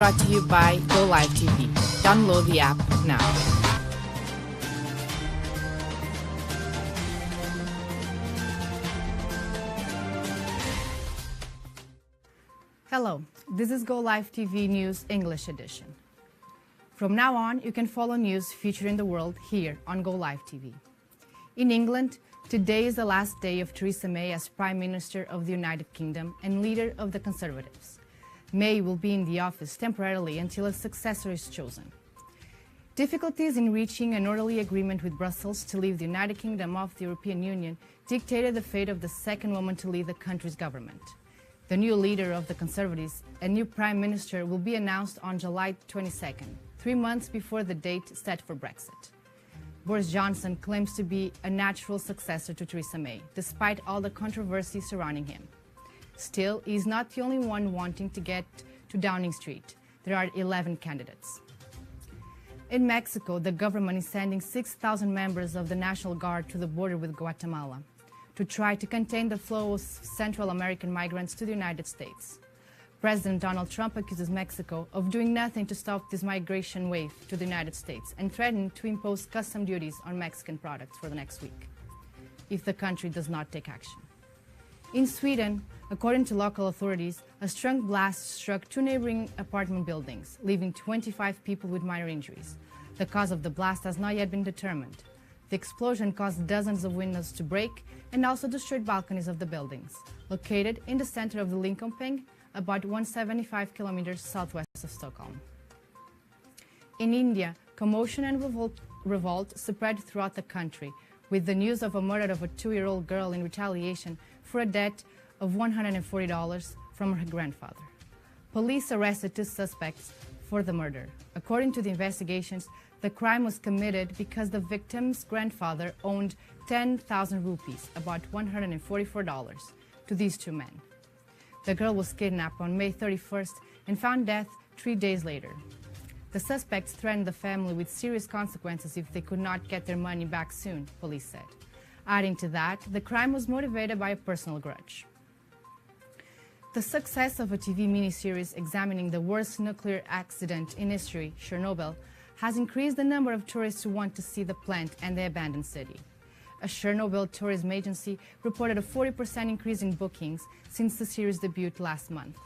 Brought to you by Golive TV. Download the app now. Hello, this is Golive TV News English Edition. From now on, you can follow news featuring the world here on Golive TV. In England, today is the last day of Theresa May as Prime Minister of the United Kingdom and leader of the Conservatives. May will be in the office temporarily until a successor is chosen. Difficulties in reaching an orderly agreement with Brussels to leave the United Kingdom off the European Union dictated the fate of the second woman to lead the country's government. The new leader of the Conservatives and new Prime Minister will be announced on July 22nd, 3 months before the date set for Brexit. Boris Johnson claims to be a natural successor to Theresa May, despite all the controversy surrounding him. Still, he is not the only one wanting to get to Downing Street. There are 11 candidates. In Mexico, the government is sending 6,000 members of the National Guard to the border with Guatemala to try to contain the flow of Central American migrants to the United States. President Donald Trump accuses Mexico of doing nothing to stop this migration wave to the United States and threatened to impose custom duties on Mexican products for the next week if the country does not take action. In Sweden, according to local authorities, a strong blast struck 2 neighboring apartment buildings, leaving 25 people with minor injuries. The cause of the blast has not yet been determined. The explosion caused dozens of windows to break and also destroyed balconies of the buildings, located in the center of the Linköping, about 175 kilometers southwest of Stockholm. In India, commotion and revolt spread throughout the country, with the news of a murder of a 2-year-old girl in retaliation for a debt of $140 from her grandfather. Police arrested 2 suspects for the murder. According to the investigations, the crime was committed because the victim's grandfather owed 10,000 rupees, about $144, to these 2 men. The girl was kidnapped on May 31st and found dead 3 days later. The suspects threatened the family with serious consequences if they could not get their money back soon, police said. Adding to that, the crime was motivated by a personal grudge. The success of a TV miniseries examining the worst nuclear accident in history, Chernobyl, has increased the number of tourists who want to see the plant and the abandoned city. A Chernobyl tourism agency reported a 40% increase in bookings since the series debuted last month.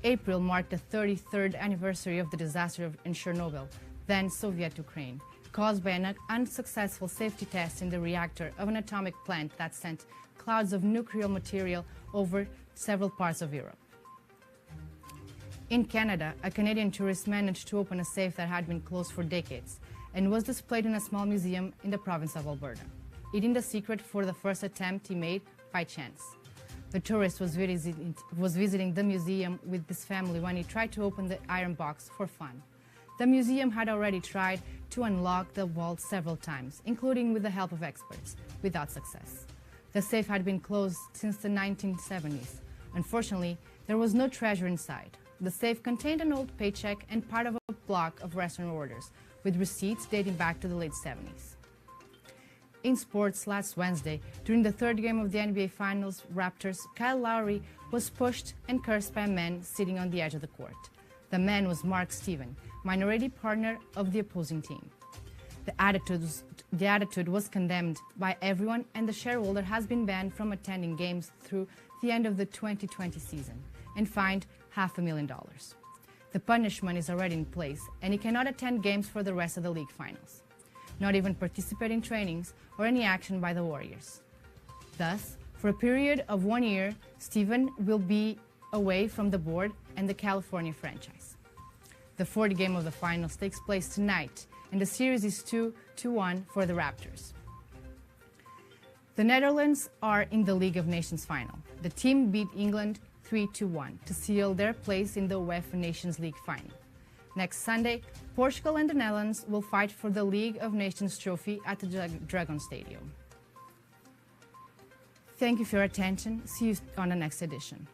April marked the 33rd anniversary of the disaster in Chernobyl, then Soviet Ukraine, caused by an unsuccessful safety test in the reactor of an atomic plant that sent clouds of nuclear material over several parts of Europe. In Canada, a Canadian tourist managed to open a safe that had been closed for decades and was displayed in a small museum in the province of Alberta, eating the secret for the first attempt he made by chance. The tourist was visiting the museum with his family when he tried to open the iron box for fun. The museum had already tried to unlock the vault several times, including with the help of experts, without success. The safe had been closed since the 1970s. Unfortunately, there was no treasure inside. The safe contained an old paycheck and part of a block of restaurant orders, with receipts dating back to the late 70s. In sports, last Wednesday, during the 3rd game of the NBA Finals, Raptors' Kyle Lowry was pushed and cursed by a man sitting on the edge of the court. The man was Mark Steven, minority partner of the opposing team. The attitude was condemned by everyone, and the shareholder has been banned from attending games through the end of the 2020 season and fined $500,000. The punishment is already in place, and he cannot attend games for the rest of the league finals, not even participate in trainings or any action by the Warriors. Thus, for a period of 1 year, Steven will be away from the board and the California franchise. The 4th game of the finals takes place tonight, and the series is 2-1 for the Raptors. The Netherlands are in the League of Nations final. The team beat England 3-1 to seal their place in the UEFA Nations League final. Next Sunday, Portugal and the Netherlands will fight for the League of Nations trophy at the Dragon Stadium. Thank you for your attention. See you on the next edition.